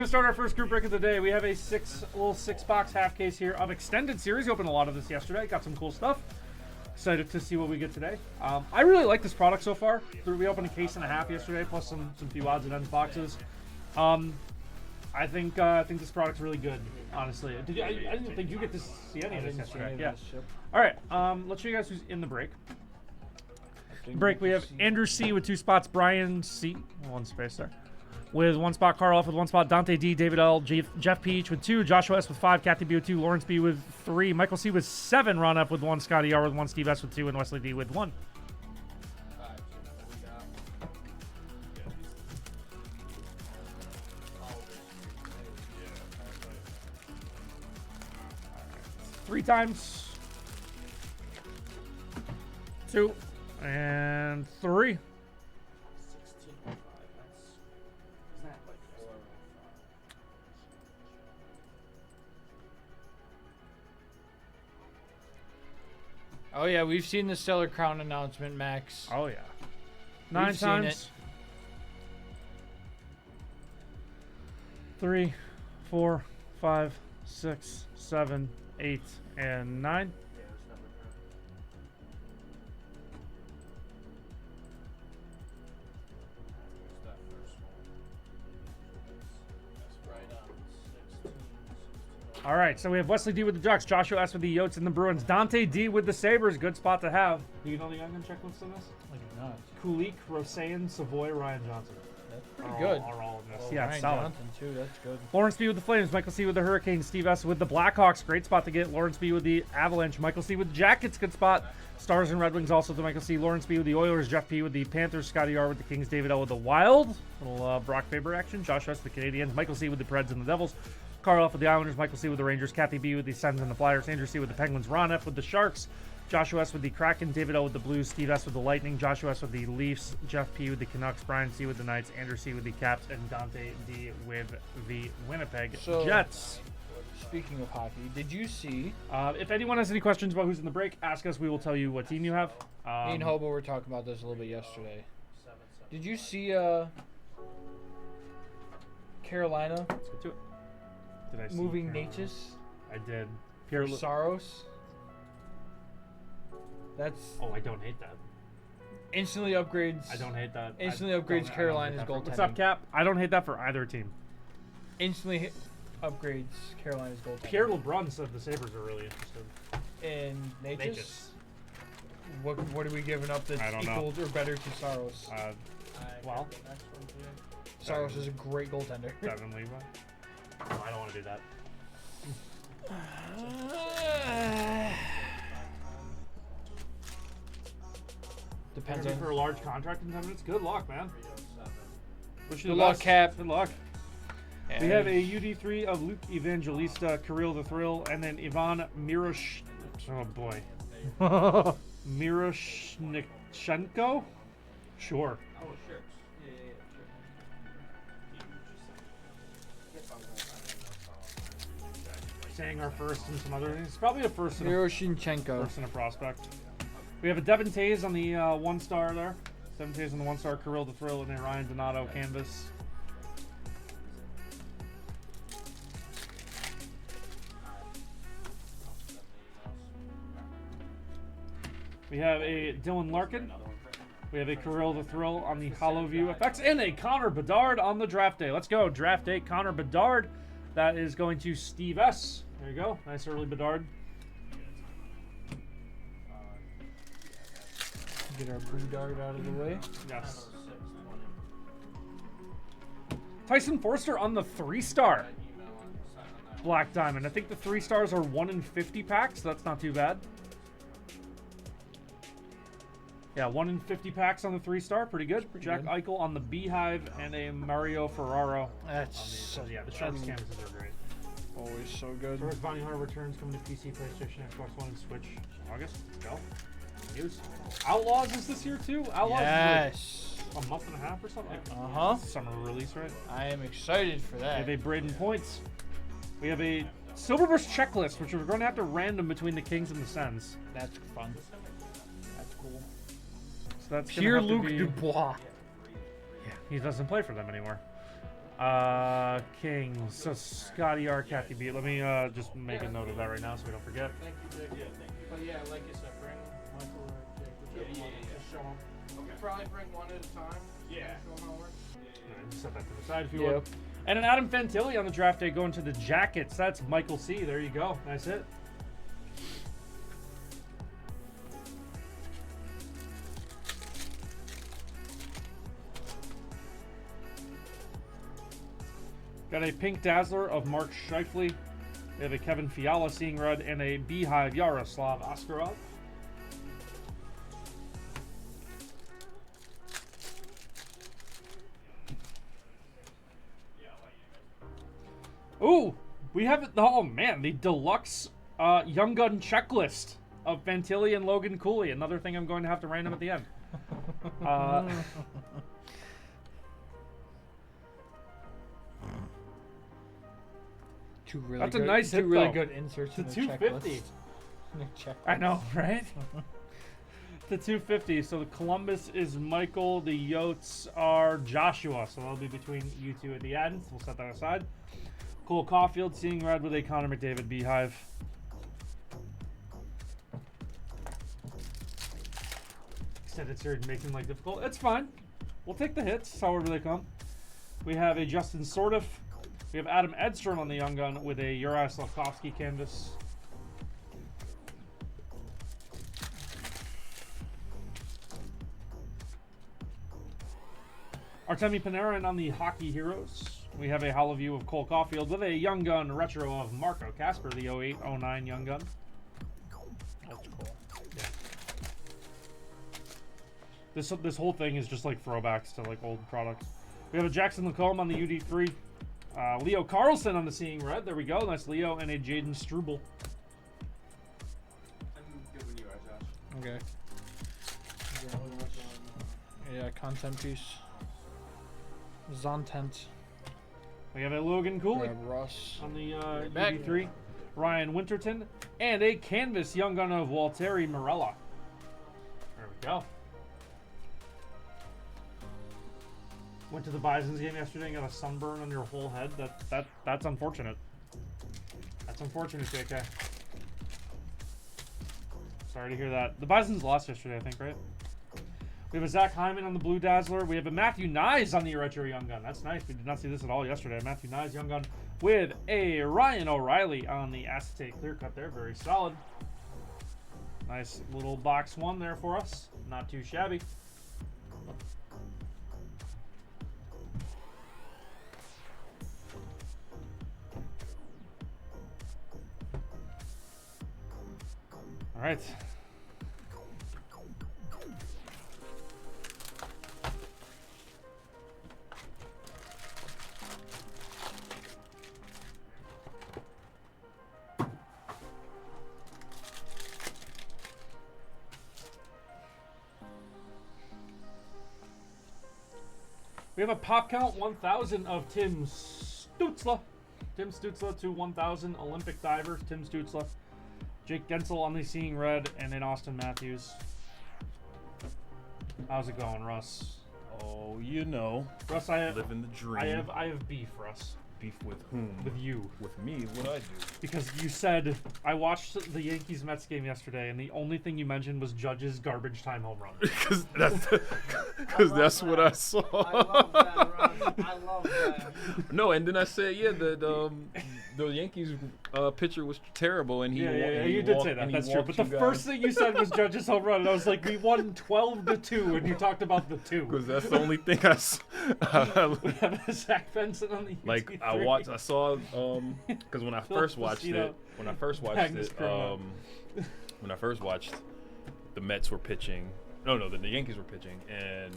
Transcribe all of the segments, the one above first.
To start our first group break of the day, we have a little six box half case here of extended series. We opened a lot of this yesterday, got some cool stuff. Excited to see what we get today. I really like this product so far. We opened a case and a half yesterday, plus some few odds and ends boxes. I think this product's really good, honestly. I didn't think you get to see any of this yesterday. Yeah. All right. Let's show you guys who's in the break. We have Andrew C with 2 spots, Brian C, 1 space there, with 1 spot, Carl F with 1 spot, Dante D, David L, Jeff Peach with 2, Joshua S with 5, Kathy B with 2, Lawrence B with 3, Michael C with 7, Ron F with 1, Scotty R with 1, Steve S with 2, and Wesley D with 1. Three times. 2 and 3. Oh yeah, we've seen the Stellar Crown announcement, Max. Oh yeah. 9 times. Seen it. 3, 4, 5, 6, 7, 8, and 9. All right, so we have Wesley D with the Ducks, Joshua S with the Yotes and the Bruins, Dante D with the Sabres. Good spot to have. Do you know the young gun checklist in this? I do not. Kulik, Rosayan, Savoy, Ryan Johnson. That's pretty good. Are all in this. Well, Yeah, Ryan solid. Johnson too. That's good. Lawrence B with the Flames, Michael C with the Hurricanes, Steve S with the Blackhawks. Great spot to get. Lawrence B with the Avalanche, Michael C with the Jackets. Good spot. Stars and Red Wings also to Michael C. Lawrence B with the Oilers, Jeff P with the Panthers, Scotty R with the Kings, David L with the Wild. Little Brock Faber action. Josh S with the Canadiens, Michael C with the Preds and the Devils. Carl F with the Islanders, Michael C with the Rangers, Kathy B with the Sens and the Flyers, Andrew C with the Penguins, Ron F with the Sharks, Joshua S with the Kraken, David L with the Blues, Steve S with the Lightning, Joshua S with the Leafs, Jeff P with the Canucks, Brian C with the Knights, Andrew C with the Caps, and Dante D with the Winnipeg Jets. Speaking of hockey, did you see? If anyone has any questions about who's in the break, ask us. We will tell you what team you have. Me and Hobo were talking about this a little bit yesterday. Did you see Carolina Let's get to it. Did I see moving Carolina? Natchez I did. for Saros? That's Oh, I don't hate that. instantly upgrades. I don't hate that. Instantly I upgrades don't- I Carolina's don't hate that for- goaltending. What's up, Cap? I don't hate that for either team. Instantly upgrades Carolina's goaltending. Pierre LeBrun said the Sabres are really interested. And Natchez. Natchez. What are we giving up that's I don't know. equal or better to Saros? Well, Saros is a great goaltender. Devin Levi. No, I don't want to do that. Depends Maybe on for a large contract in 10 minutes. Good luck, man. Wish you Good the luck, best. Cap. Good luck. We have a UD3 of Luke Evangelista, Kirill the Thrill, and then Ivan Mirosh. Oh boy. Miroshnichenko? Sure. Saying our first and some other things. It's probably a first and a Miroshnichenko. first and a prospect. We have a Devin Tays on the 1-star there. Devin Tays on the 1-star, Kirill the Thrill, and then Ryan Donato canvas. We have a Dylan Larkin. We have a Kirill the Thrill on the Hollow View effects, and a Connor Bedard on the draft day. Let's go. Draft day, Connor Bedard. That is going to Steve S. There you go. Nice early Bedard. Get our Bedard out of the way. Yes. Tyson Forster on the 3-star. Black Diamond. I think the 3 stars are 1 in 50 packs, so that's not too bad. Yeah, 1 in 50 packs on the 3-star. Pretty good. Jack Eichel on the Beehive and a Mario Ferraro. That's So yeah, the Sharks canvases are great. always so good. First Bounty Hunter returns coming to PC, PlayStation, Xbox One, and Switch in August. Go. News. Outlaws is this year too? Outlaws Yes. is like a month and a half or something. Uh-huh. Summer release, right? I am excited for We that. have a Braden Points. We have a Silverburst checklist, which we're going to have to random between the Kings and the Sens. That's fun. That's cool. So that's Pierre gonna have Luc to be, Dubois. Yeah, he doesn't play for them anymore. Kings. So Scotty R. Kathy B. Let me just make a note of that right now so we don't forget. Thank you, Jake. Yeah, thank you. But yeah, like you said, bring Michael or Jake. Whichever one, just show them. Okay. Probably bring one at a time. Yeah. Show them how it works. Just set that to the side if you would. And an Adam Fantilli on the draft day going to the Jackets. That's Michael C. There you go. Nice hit. Got a Pink Dazzler of Mark Scheifele. We have a Kevin Fiala Seeing Red and a Beehive Yaroslav Askarov. Ooh, we have it. Oh man, the deluxe Young Gun checklist of Fantilli and Logan Cooley. Another thing I'm going to have to random at the end. That's a nice hit, two really though. good inserts The in the 250. checklist. I know, right? The 250. So the Columbus is Michael. The Yotes are Joshua. So that'll be between you two at the end. We'll set that aside. Cole Caulfield Seeing Red with a Connor McDavid Beehive. Extended series making life difficult. It's fine. We'll take the hits however they come. We have a Justin Sordiff. We have Adam Edstrom on the Young Gun with a Uri Slafkovsky canvas. Artemi Panarin on the Hockey Heroes. We have a hollow view of Cole Caulfield with a Young Gun retro of Marco Casper, the 08-09 Young Gun. That's cool. Yeah. This whole thing is just like throwbacks to like old products. We have a Jackson Lacombe on the UD3. Leo Carlson on the Seeing Red. There we go. Nice Leo and a Jaden Struble. I'm good when you are, Josh. Okay. Yeah, content piece. Zontent. We have a Logan Cooley Grab Russ. on the back. UD3. Ryan Winterton. And a canvas Young Gun of Walteri Morella. There we go. Went to the Bisons game yesterday and got a sunburn on your whole head. That's unfortunate. That's unfortunate, JK. Sorry to hear that. The Bisons lost yesterday, I think, right? We have a Zach Hyman on the Blue Dazzler. We have a Matthew Nyes on the retro Young Gun. That's nice. We did not see this at all yesterday. Matthew Nyes Young Gun with a Ryan O'Reilly on the acetate clear cut there. Very solid. Nice little box one there for us. Not too shabby. All right. We have a pop count 1,000 of Tim Stutzla. Tim Stutzla to 1,000 Olympic divers. Tim Stutzla. Jake Gensel on the Seeing Red, and then Austin Matthews. How's it going, Russ? Oh, you know, Russ, I have living the dream. I have beef, Russ, Beef with whom? with you. With me? What I do? Because you said, I watched the Yankees-Mets game yesterday, and the only thing you mentioned was Judge's garbage time home run. Because that's what I saw. I love that, Russ. I love that. No, and then I said, yeah, the Yankees pitcher was terrible, and he Yeah, you did say that. That's true. But the first thing you said was Judge's home run, and I was like, we won 12-2, and you talked about the two. Because that's the only thing I saw. We have a Zach Benson on the Like UT3. I saw because when I first watched it, Magnus Kerma. when I first watched, the Mets were pitching. No, the Yankees were pitching, and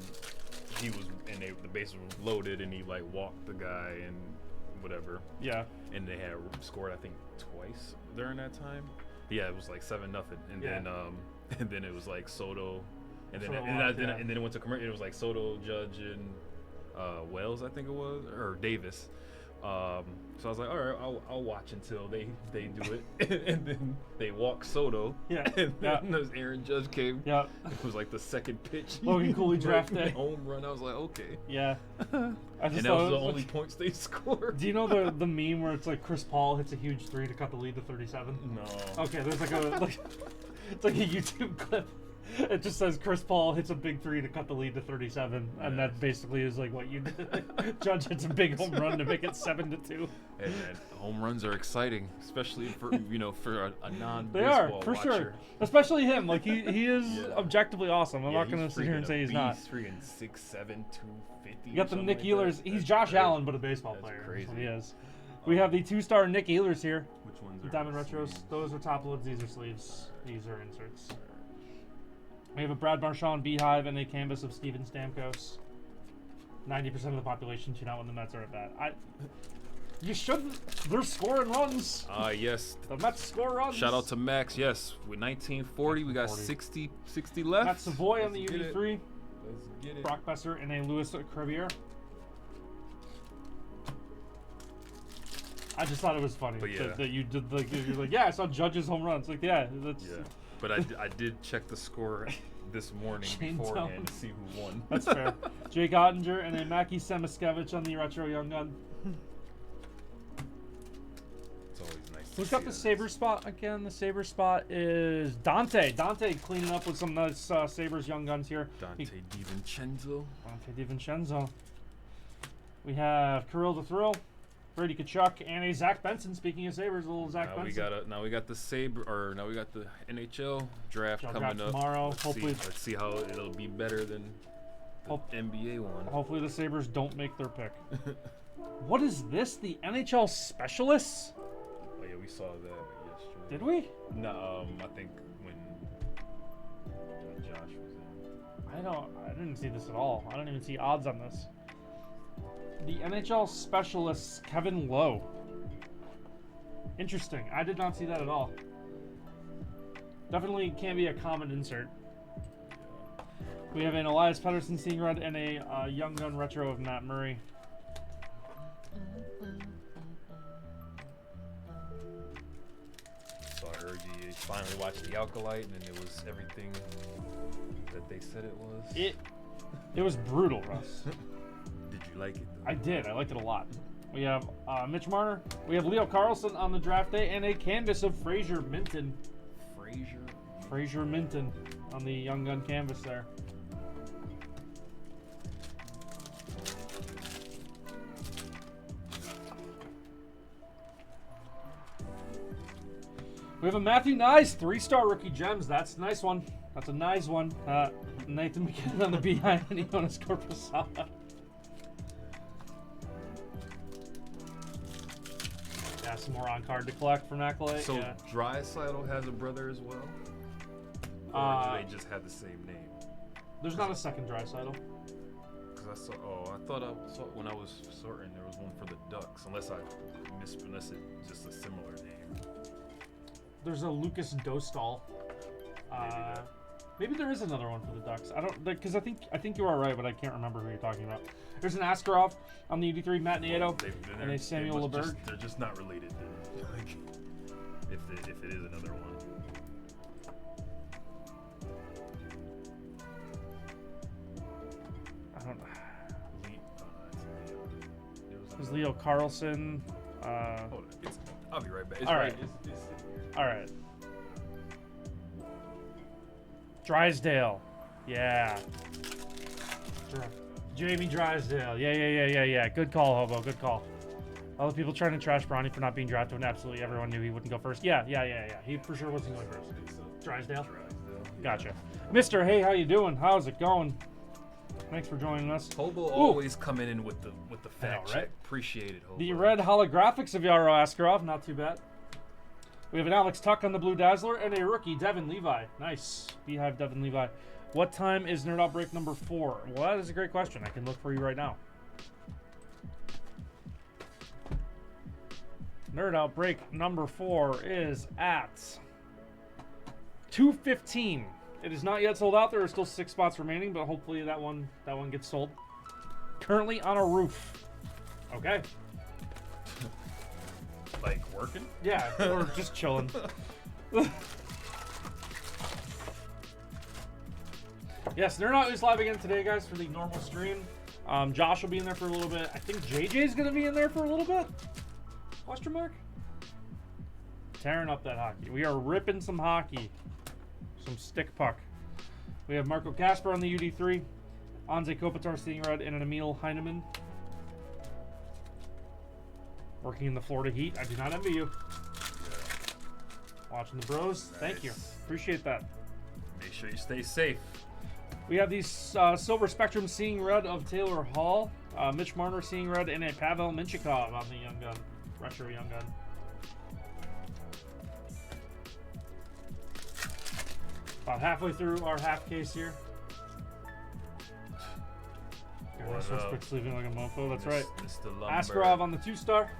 the bases were loaded, and he like walked the guy and whatever. Yeah. And they had scored, I think, twice during that time. Yeah, it was like 7-0, and Yeah. then it was like Soto, and then Soto and left, then yeah. it went to commercial. It was like Soto, Judge, and Wells, I think it was, or Davis. So I was like, all right, I'll watch until they do it, and then they walk Soto. Yeah. And Yeah. then this Aaron Judge came. Yeah. It was like the second pitch. Logan Cooley draft Right, day. home run. I was like, okay. Yeah. I just And that thought was the it only points they scored. Do you know the meme where it's like Chris Paul hits a huge 3 to cut the lead to 37? No. Okay, there's like it's like a YouTube clip. It just says Chris Paul hits a big 3 to cut the lead to 37, and that basically is like what you did. Judge hits a big home run to make it 7-2. And home runs are exciting, especially for for a non-baseball They are for watcher. sure, especially him. Like he is Yeah. objectively awesome. I'm Yeah, not gonna he's sit here and freaking say a he's not. beast, freaking 6'7", 250. You got the or Nick something like Ehlers. that. He's That's Josh crazy. Allen, but a baseball That's player. crazy. That's what he is. We have the 2-star Nick Ehlers here. Which ones are Diamond Retros. sleeves? Those are top loads. These are sleeves. These are inserts. We have a Brad Marchand Beehive and a canvas of Steven Stamkos. 90% of the population tune out when the Mets are at bat. You shouldn't. They're scoring runs. Yes. The Mets score runs. Shout out to Max. Yes, with 1940, we got 60 left. Matt Savoy on the Let's get it. UD3. Let's get it. Brock Besser and a Louis Crevier. I just thought it was funny But yeah. that you did you're like, yeah, I saw Judge's home runs. Like, yeah, that's Yeah, but I did check the score this morning Shane beforehand Jones. to see who won. that's fair. Jake Ottinger and a Mackie Semiskevich on the retro young gun. It's always nice. to Who's got see the that. Saber spot again? The Saber spot is Dante. Dante cleaning up with some nice Sabres young guns here. Dante DiVincenzo. Dante DiVincenzo. We have Kirill the Thrill, Brady Kachuk, and a Zach Benson. Speaking of Sabres, a little Zach Now Benson. we got the NHL draft Draft coming up tomorrow. Let's Hopefully- let's see how it'll be better than the Hope- NBA one. Hopefully the Sabres don't make their pick. What is this? The NHL Specialists? Oh yeah, we saw that yesterday. Did we? No, I think when Josh was in. I didn't see this at all. I don't even see odds on this. The NHL Specialists, Kevin Lowe. Interesting. I did not see that at all. Definitely can't be a common insert. We have an Elias Pettersson Seeing Red and a Young Gun Retro of Matt Murray. So I heard you finally watched the Alkalite, and it was everything that they said it was. It was brutal, Russ. Did you like it? Though? I did. I liked it a lot. We have Mitch Marner. We have Leo Carlson on the draft day and a canvas of Fraser Minton. Fraser Minton on the Young Gun canvas there. We have a Matthew Nyes 3-star rookie gems. That's a nice one. That's a nice one. Nathan McKinnon on the behind and Jonas Corposala. Yeah, some more on card to collect from Acolyte. So yeah. Draisaitl has a brother as well? Or do they just have the same name? There's not a second Draisaitl. Because I thought I saw when I was sorting there was one for the Ducks, unless it's just a similar name. There's a Lucas Dostal. Maybe there is another one for the Ducks. I don't, because I think you are right, but I can't remember who you're talking about. There's an Askarov on the UD3, Matt Nieto, and a Samuel LeBerg. They're just not related. Like, if it is another one. I don't know. There was There's Leo Carlson. Hold on. I'll be right back. It's All right. right. All right. Drysdale. Yeah. Jamie Drysdale. Yeah. Good call, Hobo. Good call. All the people trying to trash Bronny for not being drafted when absolutely everyone knew he wouldn't go first. Yeah. He for sure wasn't going first. Drysdale. Gotcha. Mister, hey, how you doing? How's it going? Thanks for joining us. Hobo always coming in with the fact right? check. Appreciate it, Hobo. The red holographics of Yaro Askarov, not too bad. We have an Alex Tuck on the Blue Dazzler and a rookie, Devin Levi. Nice. Beehive Devin Levi. What time is Nerd Outbreak number 4? Well, that is a great question. I can look for you right now. Nerd Outbreak number 4 is at 2:15. It is not yet sold out. There are still 6 spots remaining, but hopefully that one gets sold. Currently on a roof. Okay. Like working? Yeah, or just chilling. Yes, they're not always live again today, guys, for the normal stream. Josh will be in there for a little bit. I think JJ's gonna be in there for a little bit. Question mark? Tearing up that hockey. We are ripping some hockey. Some stick puck. We have Marco Kasper on the UD3. Anze Kopitar, Seeing Red, and an Emil Heineman. Working in the Florida Heat. I do not envy you. Watching the bros. Thank you. Appreciate that. Make sure you stay safe. We have these Silver Spectrum Seeing Red of Taylor Hall. Mitch Marner Seeing Red, and a Pavel Minchikov on the Young Gun. Retro Young Gun. About halfway through our half case here. Russell Quick sleeping like a mofo. That's right. Mr. Lumber. Askarov on the 2-star.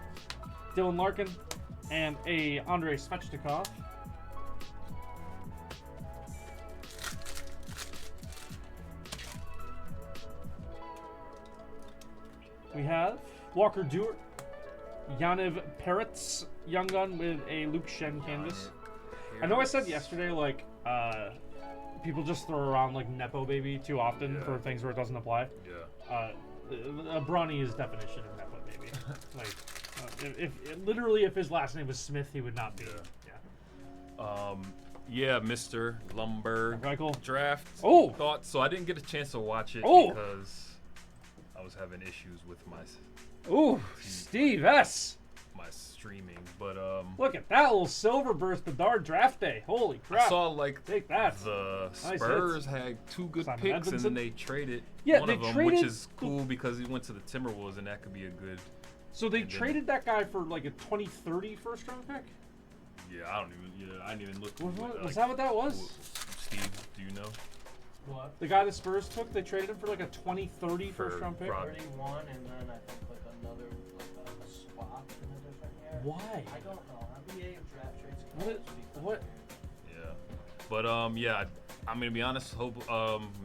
Dylan Larkin and a Andrei Svechnikov. We have Walker Dewar, Yaniv Peretz, Young Gun with a Luke Shen canvas. I know I said yesterday, like, people just throw around, like, Nepo Baby too often for things where it doesn't apply. Yeah. Bronny is definition of Nepo Baby. Like, if his last name was Smith, he would not be. Yeah, Mr. Lumber Michael. draft. Oh! Thoughts. So I didn't get a chance to watch it Oh! because I was having issues with my Ooh, Steve S. streaming. But Look at that little silver burst Bedard draft day. Holy crap. I saw like Take that. the Nice Spurs had 2 good Simon picks Edmondson. and then they traded Yeah, one they of them, traded which is cool because he went to the Timberwolves and that could be a good. So they and then- traded that guy for like a 2030 first round pick? Yeah, I didn't even look. Was that what that was? Steve, do you know? What? The guy the Spurs took, they traded him for like a 2030 first round pick? Rod- 31, and then I think like another like a swap in a different year. Why? I don't know. NBA draft trades. What? Yeah, but yeah, I'm gonna be honest.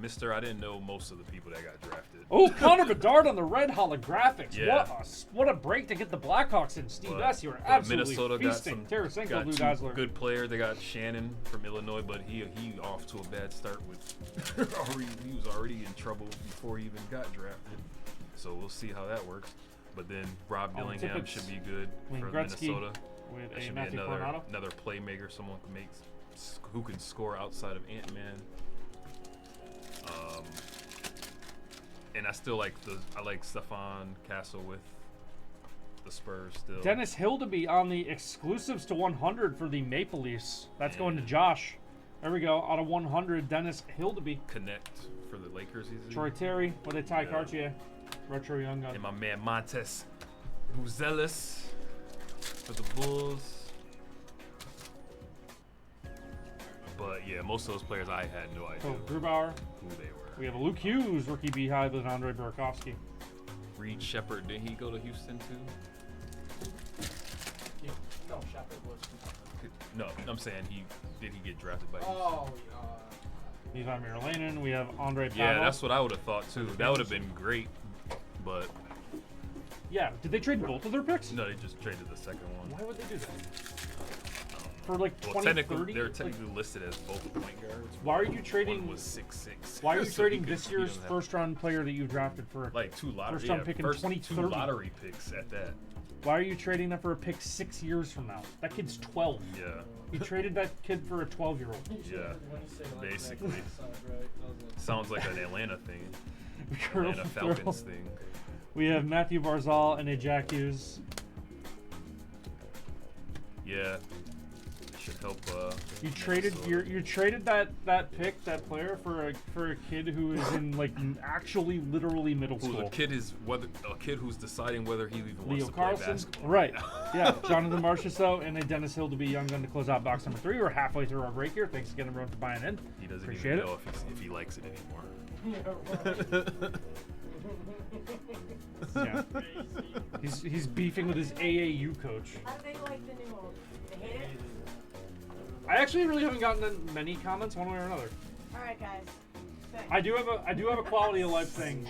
Mister, I didn't know most of the people that got drafted. Oh, Connor Bedard on the red holographics. Yeah. What a break to get the Blackhawks in. Steve But- S., you are but absolutely Minnesota feasting. got Tarasenko, Lou 2 Geisler. good players. They got Shannon from Illinois, but he off to a bad start with. He was already in trouble before he even got drafted. So we'll see how that works. But then Rob On Dillingham tickets, should be good Wayne for Gretzky Minnesota. with That a should be Matthew Coronado. another playmaker, someone who can score outside of Ant-Man. And I still like Stefan Castle with the Spurs still. Dennis Hildeby on the exclusives to 100 for the Maple Leafs. That's going to Josh. There we go. Out of 100, Dennis Hildeby. Connect for the Lakers. Troy Terry with a Ty Yeah. Cartier. Retro Young Gun. And my man Montes Buzelis for the Bulls. But yeah, most of those players I had no idea So Grubauer. who they were. We have a Luke Hughes, rookie beehive with Andre Burakovsky. Reed Shepard, did he go to Houston too? Yeah. No, Shepard was. No, I'm saying did he get drafted by Houston? Oh, Levi Miralainen. We have Andre Pavel. Yeah, that's what I would have thought too. That would have been great, but Yeah, did they trade both of their picks? no, they just traded the second one. Why would they do that? For like Well, 2030? technically, they're Like, technically listed as both point guards. why are you trading? One was 6'6". Why are you So he trading could- this he year's doesn't have- first round player that you drafted for? like 2 lottery, first round pick in first 2030? 2 lottery picks at that. Why are you trading that for a pick 6 years from now? That kid's 12. Yeah, You traded that kid for a 12-year-old. Yeah, basically. Sounds right, doesn't it? sounds like an Atlanta thing, Colonel Atlanta Thrill. Falcons thing. We have Matthew Barzal and a Jack Hughes. Yeah, should help. You traded Minnesota. you traded that pick, that player for a kid who is in like actually literally middle Who's school. a kid who's deciding whether he even wants Leo to play Carlson, basketball. right? Yeah, Jonathan Marchessault and a Dennis Hildeby Young Gun to close out box number 3. We're halfway through our break here. Thanks again, everyone, for buying in. He doesn't Appreciate even it. know if he likes it anymore. Yeah, right. Yeah, he's beefing with his AAU coach. How do they like the new one? They hate it? I actually really haven't gotten many comments one way or another. Alright guys. Thanks. I do have a quality of life thing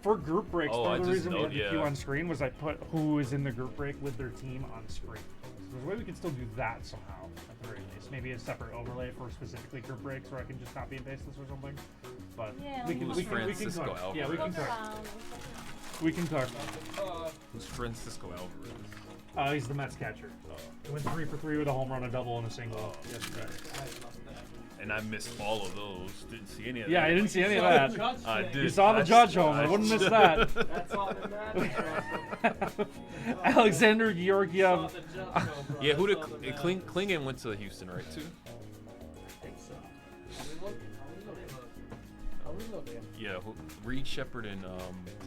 for group breaks, Oh, part I of the just reason we know- had the yeah. queue on screen was I put who is in the group break with their team on screen. So there's a way we can still do that somehow, at the very least. Maybe a separate overlay for specifically group breaks where I can just copy and paste this or something. But Yeah, we can Who's we can Francisco talk. Alvarez? Yeah, we can Look talk. around. We can talk. Who's Francisco Alvarez? He's the Mets catcher. He went 3 for 3 with a home run, a double, and a single yesterday. And I missed all of those. Didn't see any of Yeah, that. I didn't see any of that. I did. You saw the I Judge s- homer. I Wouldn't miss s- that. That's all that matters. Alexander Georgiev. Yeah, who did Klingon went to Houston, right? Too. Yeah, Reed Shepard and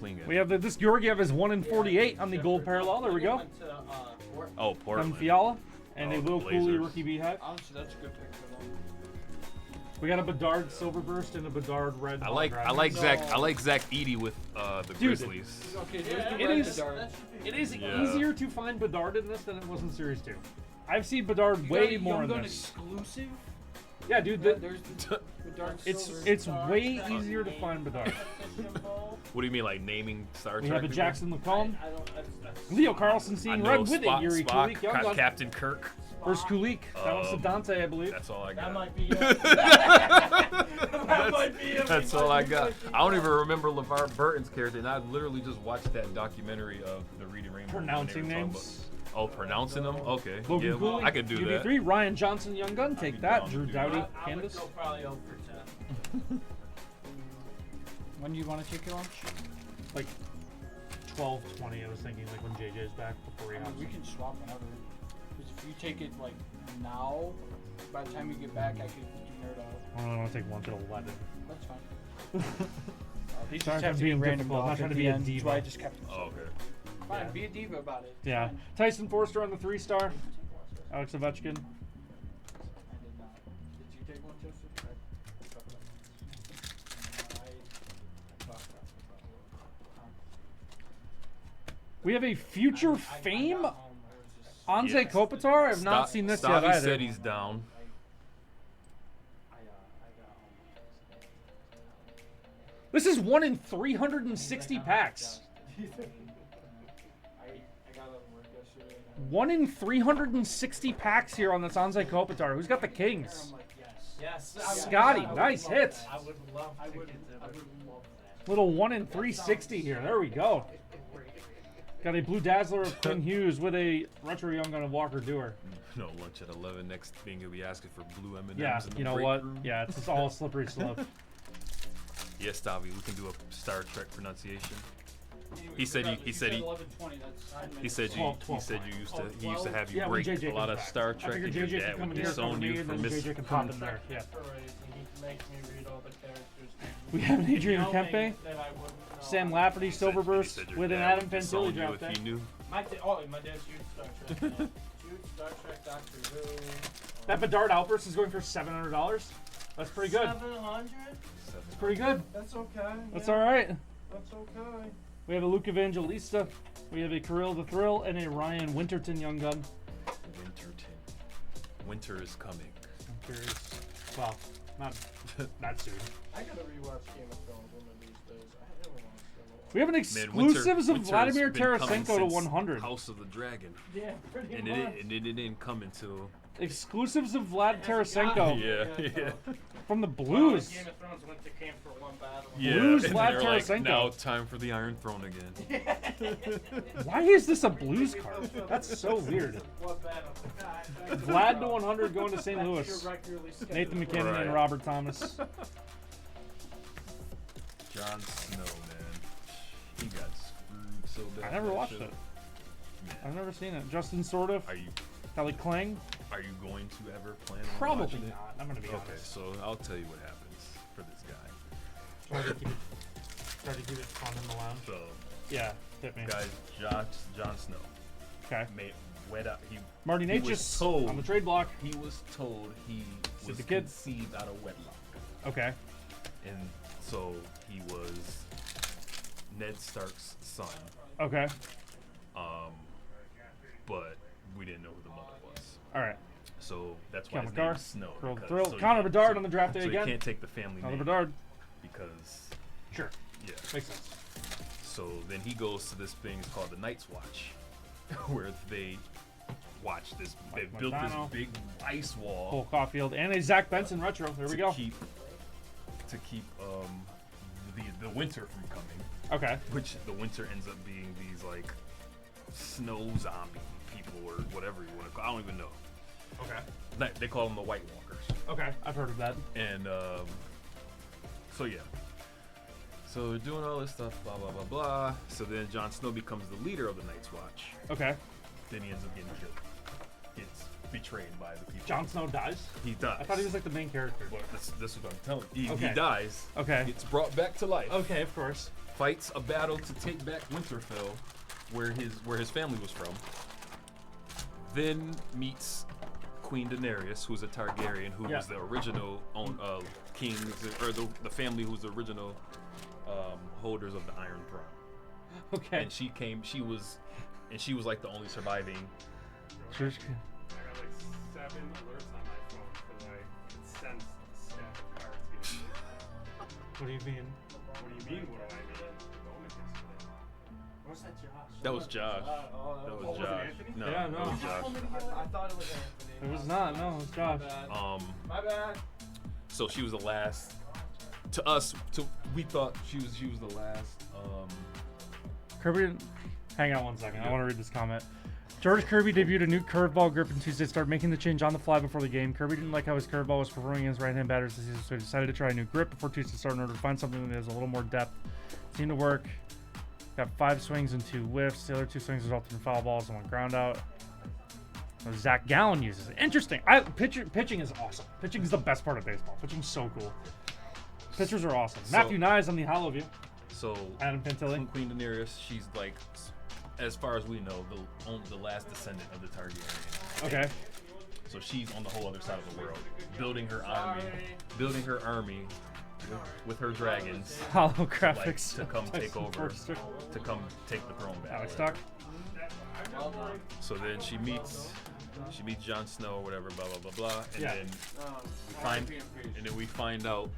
Klingon. We have this Georgiev is 1 in 48 on the gold parallel. There we go. Oh, Portland. From Fiala and Oh, a the Will Cooley Blazers. rookie beehive. Honestly, that's a good pick for them. We got a Bedard silver burst and a Bedard red. I like Zach Edey with the Dude, Grizzlies. Okay, It is. It is Yeah. easier to find Bedard in this than it was in Series 2. I've seen Bedard way more in Young Gun this. exclusive. Yeah, dude. There's the dark It's way easier to find Bedard. What do you mean, like naming Star Trek? We have a people? Jackson McCollum, I don't. That's Leo Carlson I seeing know red with Spock, it. Yuri Spock, Kulik, young gun. Captain Kirk. First Kulik. That was Um, Dante, I believe. That's all I that got. might be. That's all I got. I don't even remember LeVar Burton's character, and I literally just watched that documentary of the Reading Rainbow. when they were Pronouncing talking names. about- Oh, pronouncing them? Okay. Logan Yeah, Cooley, I could do that. UD3, Ryan Johnson, Young Gun, be take that. down Drew to do Doughty, that. I would Candace. go probably 0 for 10. When do you want to take your lunch? Like 12, 20, I was thinking, like when JJ's back before he I mean, hops we in. can swap whenever. Because if you take it like now, by the time you get back, I could do nerd out. I don't want to take lunch at 11. That's fine. These Sorry just for have to be being random difficult. I'm not off trying at to the be a end, diva. so I just kept them. Oh, okay. Fine, Yeah. be a diva about it. Yeah. Fine. Tyson Forster on the 3-star. Alex Ovechkin. I did not. Did you take one, Joseph? We have a future fame. Anze Yes. Kopitar. I have not seen this yet Stavi either. said he's down. This is 1 in 360 packs. I got out of work yesterday. 1 in 360 packs here on this Anze Kopitar. Who's got the Kings? Yes. Scotty, nice hit. I would love to get that. Little 1 in 360 here. There we go. Got a Blue Dazzler of Quinn Hughes with a retro Young Gun of Walker Dewar. No lunch at 11. Next thing you'll be asking for blue M&Ms. Yeah, in the you know break what? room. Yeah, it's all a slippery slope. Yes, Stavi, we can do a Star Trek pronunciation. He said you. He said he. 11:20. That's 9 minutes. He said you. 12, He 12, said you used to. He used to have you Yeah, when break JJ a lot comes of back. Star I Trek, figured and your JJ could dad come would in here, disown cover me, you and for then missing. JJ can pop in there. Yeah. He makes me read all the characters. We have an Adrian Knowing Kempe, that I wouldn't know. Sam Lafferty, He said Silverburst your with an dad Adam would disown Fantilli you draft if pick. he knew. My dad's huge Star Trek. fan. Huge Star Trek, Doctor Who. That Bedard Alpers is going for $700. That's pretty good. 700? That's pretty good. That's okay. That's yeah, all right. That's okay. We have a Luke Evangelista. We have a Kirill the Thrill and a Ryan Winterton Young Gun. Winterton. Winter is coming. I'm curious. Well, not soon. I gotta rewatch Game of Thrones one of these days. I really want to. We have an Man, exclusives of Winter has Vladimir been coming Tarasenko to since 100. House of the Dragon, Yeah, pretty and much. it didn't come until. Exclusives of Vlad Hasn't gotten Tarasenko it. Yeah, yeah. from the Well, Blues. Game of Thrones went to camp for one battle. Yeah, Blues and Vlad they're like, Tarasenko. now time for the Iron Throne again. Why is this a Blues card? That's so weird. One battle. Vlad to 100 going to St. That's Louis. your regularly scheduled Nathan McKinnon Right. and Robert Thomas. Jon Snow, man, he got screwed so bad. I never that watched show. it. Man, I've never seen it. Justin Sordiff, Are you Kelly Klang. going to ever plan on Probably watching it? not. I'm gonna be Okay, honest. so I'll tell you what happens for this guy. Try to keep it fun in the lounge. So, Yeah, hit me. guys, Jon Snow Okay. made wet up. Marty he was Natchez told- on the trade block. He was told he See was the kid? conceived out of wedlock, Okay. and so he was Ned Stark's son. Okay. But we didn't know who the mother was. All right. So that's why Kel his name McCarr, is Snow. Thrill, because- Thrill. so you Connor can't- Bedard so- on the draft day so again. you can't take the family Another name Bedard. because Sure. yeah. Makes sense. So then he goes to this thing called the Night's Watch, where they watch this. They built this Montano. big ice wall Cole Caulfield and a Zach Benson retro. There we go. to keep the winter from coming. Okay. Which the winter ends up being these like snow zombie people or whatever you want to call. I don't even know. Okay. They call them the White Walkers. Okay. I've heard of that. And so yeah. So they're doing all this stuff, blah blah blah blah. So then Jon Snow becomes the leader of the Night's Watch. Okay. Then he ends up getting killed. Gets betrayed by the people. Jon Snow dies? He dies. I thought he was like the main character. Well, this is what I'm telling you. He Okay. dies. Okay. Gets brought back to life. Okay, of course. Fights a battle to take back Winterfell, where his family was from. Then meets Queen Daenerys, who's a Targaryen, who was the original king, or the family who's the original holders of the Iron Throne. Okay. And she was like the only surviving. Sure. I got like 7 alerts on my phone because I sensed the stack of cards getting What do you mean? What do you mean, what do I mean? Bonus yesterday. What's that, Josh? That was Josh. that That was was it Josh. Anthony? No, Yeah, that no. was Josh. I thought it was Anthony. It was not. No, it was Josh. My bad. So she was the last. To us, we thought she was the last. Kirby didn't. Hang on one second. I want to read this comment. George Kirby debuted a new curveball grip on Tuesday, started making the change on the fly before the game. Kirby didn't like how his curveball was performing against right-hand batters this season, so he decided to try a new grip before Tuesday started in order to find something that has a little more depth. It seemed to work. Got 5 swings and 2 whiffs. The other 2 swings resulted in foul balls and 1 ground out. Zach Gallen uses it. Interesting. Pitching is awesome. Pitching is the best part of baseball. Pitching's so cool. Pitchers are awesome. So- Matthew Nyes on the hollow view. So Adam Pintilli. Queen Daenerys, she's like, as far as we know, the last descendant of the Targaryen. Okay. So she's on the whole other side of the world, building her army with her dragons, Holographics. like, to come take Tyson over, Forster. to come take the throne back. Alex Tuck. So then she meets Jon Snow or whatever, blah blah blah blah, and Yeah. then we find out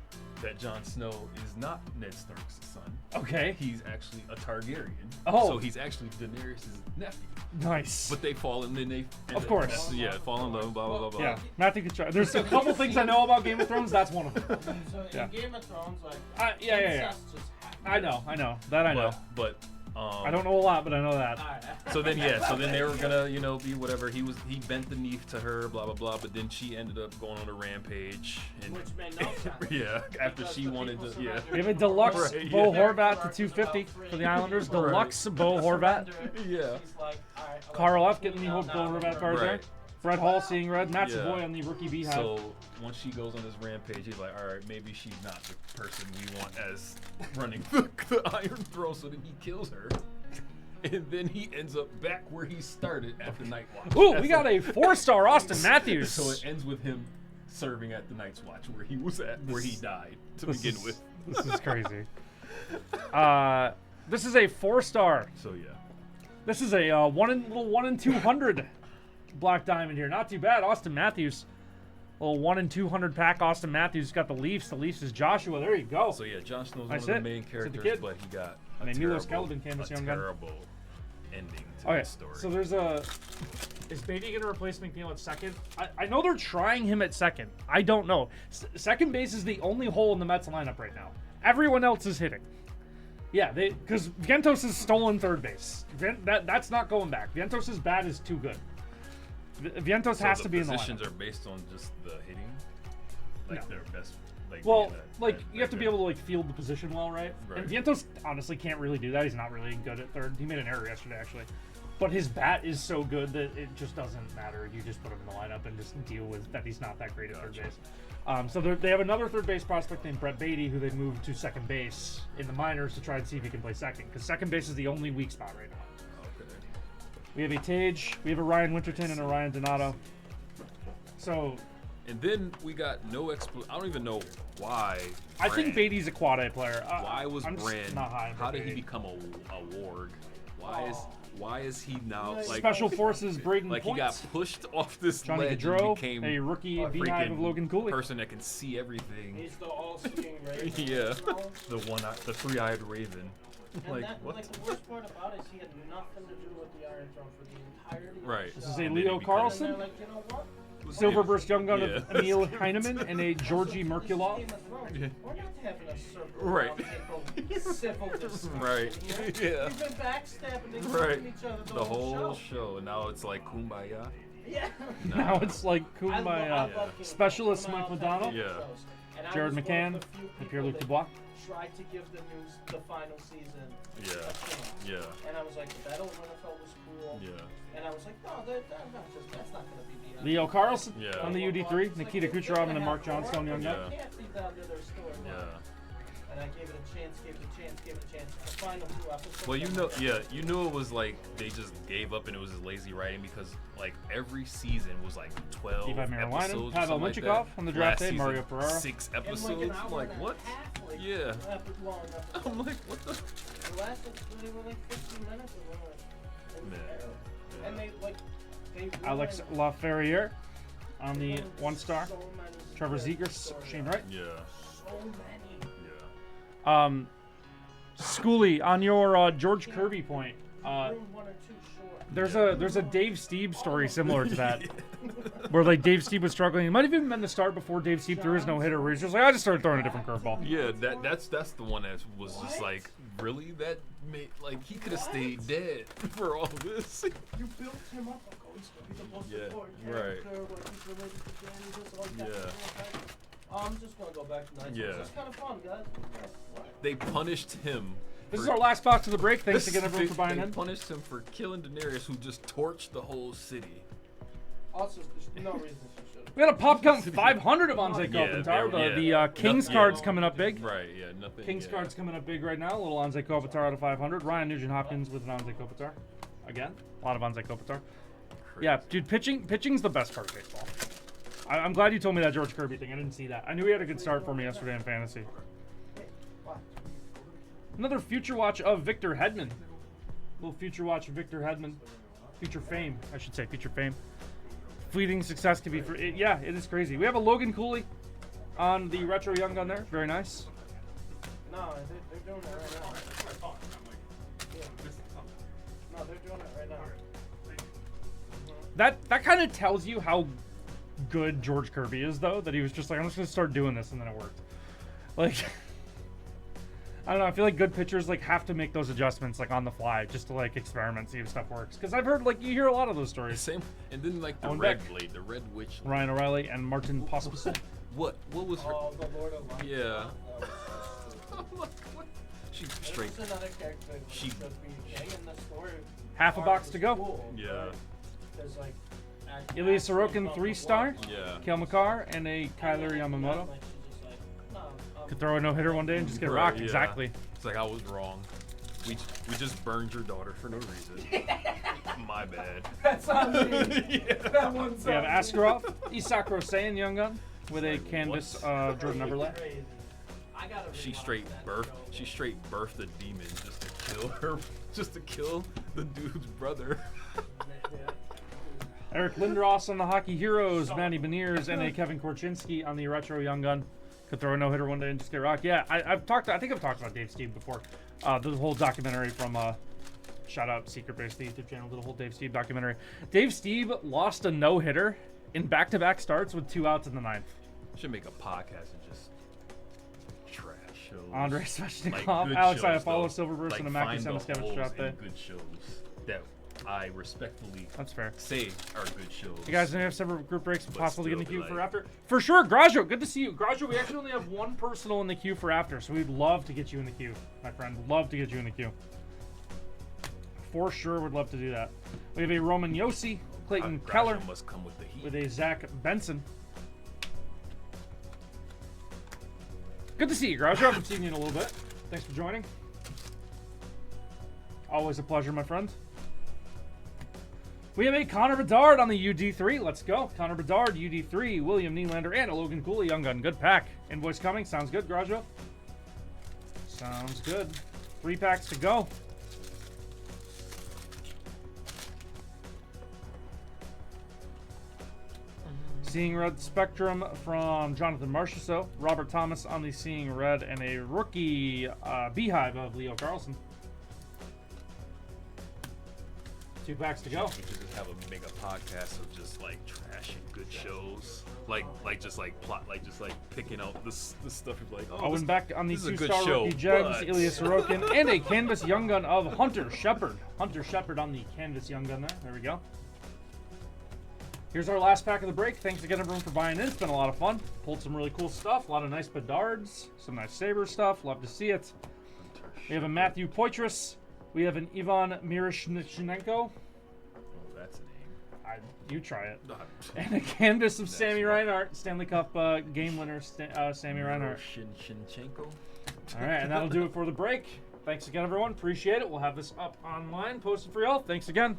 that Jon Snow is not Ned Stark's son. Okay. He's actually a Targaryen. Oh. So he's actually Daenerys' nephew. Nice. But they fall and then they Of course. fall in love, blah blah blah blah. Yeah, Matthew could try. There's a couple things I know about Game of Thrones. That's one of them. So Yeah. in Game of Thrones, like, Yeah. incest just happened. I know. That I know. But I don't know a lot, but I know that. Alright. So then they were gonna, be whatever. He bent the knee to her, blah blah blah. But then she ended up going on a rampage, and Which made no sense. yeah, after Because she the wanted people to, yeah. surrendered. We have a deluxe Right, Bo yeah. Horvat to 250 for the Islanders. Right. Deluxe Bo Horvat. Yeah. He's like, alright, Carl F. getting the whole Bo Horvat card there. Right. Fred Hall seeing red. Matt Yeah. Savoy on the rookie beehive. So once she goes on this rampage, he's like, all right, maybe she's not the person we want as running the Iron Throne. So then he kills her, and then he ends up back where he started at the Night Watch. Ooh, we got a 4-star Austin Matthews. So it ends with him serving at the Night's Watch where he was at, where he died to begin with. This is crazy. This is a 4-star. So yeah. This is a little 1 in 200 Black Diamond here. Not too bad. Austin Matthews. Little 1 in 200 pack. Austin Matthews got the Leafs. The Leafs is Joshua. There you go. So yeah, Jon Snow's one That's of the it. main That's the characters, kid. but he got And a then Milos terrible, Keldon came as a young gun. terrible ending to Okay, that story. so there's a. Is Beatty going to replace McNeil at second? I know they're trying him at second. I don't know. Second base is the only hole in the Mets lineup right now. Everyone else is hitting. Yeah, because Vientos has stolen third base. That's not going back. Vientos' bat is too good. Vientos So has the to be in the positions lineup. are based on just the hitting, like No. their best. Like Well, being like that you have to be able to like field the position well, right? Right. And Vientos honestly can't really do that. He's not really good at third. He made an error yesterday, actually. But his bat is so good that it just doesn't matter. You just put him in the lineup and just deal with that he's not that great at third Gotcha. base. So they have another third base prospect named Brett Beatty, who they moved to second base in the minors to try and see if he can play second, because second base is the only weak spot right now. Okay. We have a Tage, we have a Ryan Winterton, and a Ryan Donato. So And then we got no I don't even know why. I think Bran- Beatty's a quad A player. Why was I'm just Bran? not high on How did he Beatty. become a warg? Why is he now like Special Forces Braden like Points. he got pushed off this Johnny ledge Gaudreau, and became a rookie a beehive of freaking Logan Cooley. person that can see everything. He's the all-seeing raven. Yeah, the 3-eyed raven. And Like, that, what? like the worst part about it is he had nothing to do with the Iron Throne for the entirety of Right. the This is show. a And Leo then he becomes- And Carlson, they're like, you know what? Silver Burst Young Gun Yeah. of Emil Heineman, and a Georgi This is Merkulov. Game of Thrones. Yeah. We're not having a circle Right. round table civil discussion Right. here. Yeah. We've been backstabbing and Right. killing each other The whole show, and now it's like kumbaya. Yeah. Now it's like I love Kumbaya. Game of Specialist Thrones. Mike Come out, McDonald. have Yeah. shows. And I Jared was one McCann, of the few and people Pierre-Luc that Dubois. tried to give the news the final season a Yeah. chance. Yeah. And I was like, the Battle of Winterfell was cool. Yeah. And I was like, no, that's not going to be the end. Leo Carlson Yeah. on the UD3, Nikita Kucherov, and then Mark Johnstone Young Gun. Yeah. I can't leave down to their storyline. Yeah. And I gave it a chance, gave it a chance, gave it a chance. The final 2 episodes. Well, you I'm know, like, yeah, you knew it was like they just gave up and it was just lazy writing because like every season was like 12 Levi Marilainen, episodes. or Pavel something like Minchikov that. on the draft Last day, Mario season, Ferrara. 6 in episodes. like an hour I'm like, and a what? half, like, Yeah. long episodes. I'm like, what the? The last episode, they were like 15 minutes or whatever. It was Man. terrible. Yeah. And they like, they Alex ruined- Laferriere on they the ruined 1-star. so many Trevor good Zegers, storylines. Shane Wright. Yeah. So many. Yeah. Schoolie, on your George Kirby point, Ruined 1 or 2 short. there's a Dave Steeb story similar to that, where like Dave Steeb was struggling. It might have even been the start before Dave Steeb threw his no-hitter, where he's just like, I just started throwing a different curveball. Yeah, that's the one that was just like, really? That made like he could have stayed dead for all this. You built him up like, oh, he's gonna be the most Yeah, important right. character, like he's related to Danny, this, all that. Yeah. I'm just gonna go back to night. Yeah. It's kind of fun, guys. They punished him. This is for- our last box of the break. Thanks this- again, everyone, for buying they in. punished him for killing Daenerys, who just torched the whole city. Also, there's no reason she should. We got a pop count 500 of Anze Yeah, Kopitar. there- The yeah. Kings Yeah. card's coming up big. Right, yeah, nothing. Kings yeah. card's coming up big right now. A little Anze Kopitar out of 500. Ryan Nugent-Hopkins with an Anze Kopitar. Again, a lot of Anze Kopitar. Yeah, dude, pitching's the best part of baseball. I'm glad you told me that George Kirby thing. I didn't see that. I knew he had a good start for me yesterday in fantasy. Another future watch of Victor Hedman. Little future watch of Victor Hedman. Future fame, I should say. Future fame. Fleeting success can be for it. Yeah, it is crazy. We have a Logan Cooley on the retro young gun there. Very nice. No, they're doing it right now. No, they're doing it right now. That kind of tells you how good George Kirby is, though. That he was just like, I'm just gonna start doing this, and then it worked. Like, I don't know. I feel like good pitchers like have to make those adjustments like on the fly, just to like experiment, see if stuff works. Because I've heard like you hear a lot of those The stories. same, and then like the Owen Red Beck. Blade, the Red Witch. Ryan O'Reilly and Martin Pospisil. What was her? Oh, the Lord of Light. Yeah. That was What? She There's straight. another character that She- should be king in the story. Half a Part box was to go. cool, Yeah. but There's like. Ilya Sorokin 3-star. Yeah. Kale McCarr and a Kyler Yamamoto. Could throw a no-hitter one day and just get Right, rocked. yeah. Exactly. It's like I was wrong. We just burned your daughter for no reason. My bad. That's on me. Yeah. That one's We have on me. Askarov, Isak Roseyan Young Gun with a Canvas Jordan Everlast. Crazy. I gotta She rewatch straight that birthed. show. She straight birthed a demon just to kill her, just to kill the dude's brother. Eric Lindros on the Hockey Heroes, Manny Beniers, and a Kevin Korchinski on the Retro Young Gun. Could throw a no-hitter one day and just get rocked. Yeah, I think I've talked about Dave Steeb before. The whole documentary from shout out Secret Base, the YouTube channel, did a whole Dave Steeb documentary. Dave Steeb lost a no-hitter in back-to-back starts with 2 outs in the 9th. Should make a podcast and just trash shows. Andre Like, Svechnikov, good Alex shows, Iafallo, though. Silverburst, Like, and a Mackie find the Semiskevich holes draft in day. good shows that I respectfully That's fair. say are good shows. You guys may have several group breaks, but But possibly get in the still queue be for like- after. For sure, Grajo, good to see you. Grajo, we actually only have one personal in the queue for after, so we'd love to get you in the queue, my friend. Love to get you in the queue. For sure, would love to do that. We have a Roman Yossi, Clayton Grajo Keller, must come with the heat. with a Zach Benson. Good to see you, Grajo. I haven't seen you in a little bit. Thanks for joining. Always a pleasure, my friend. We have a Connor Bedard on the UD3. Let's go. Connor Bedard, UD3, William Nylander, and a Logan Cooley Young Gun. Good pack. Invoice coming. Sounds good, Grajo. Sounds good. 3 packs to go. Seeing Red Spectrum from Jonathan Marchessault. Robert Thomas on the Seeing Red, and a rookie Beehive of Leo Carlson. 2 packs to go. We should just have a mega podcast of just like trashing good shows, like just like plot, like just like picking out this stuff. Like, oh, Owen Beck on the this is a 2-star good show, rookie gems, but- Ilya Sorokin, and a canvas young gun of Hunter Shepard. Hunter Shepard on the canvas young gun there. There we go. Here's our last pack of the break. Thanks again, everyone, for buying in. It's been a lot of fun. Pulled some really cool stuff. A lot of nice Bedards. Some nice Saber stuff. Love to see it. We have a Matthew Poitras. We have an Ivan Miroshnichenko. Oh, that's a name. You try it. Not- And a canvas of That's Sammy right. Reinhart. Stanley Cup game winner, Sammy Reinhart. Shinchenko. All right, and that'll do it for the break. Thanks again, everyone. Appreciate it. We'll have this up online, posted for y'all. Thanks again.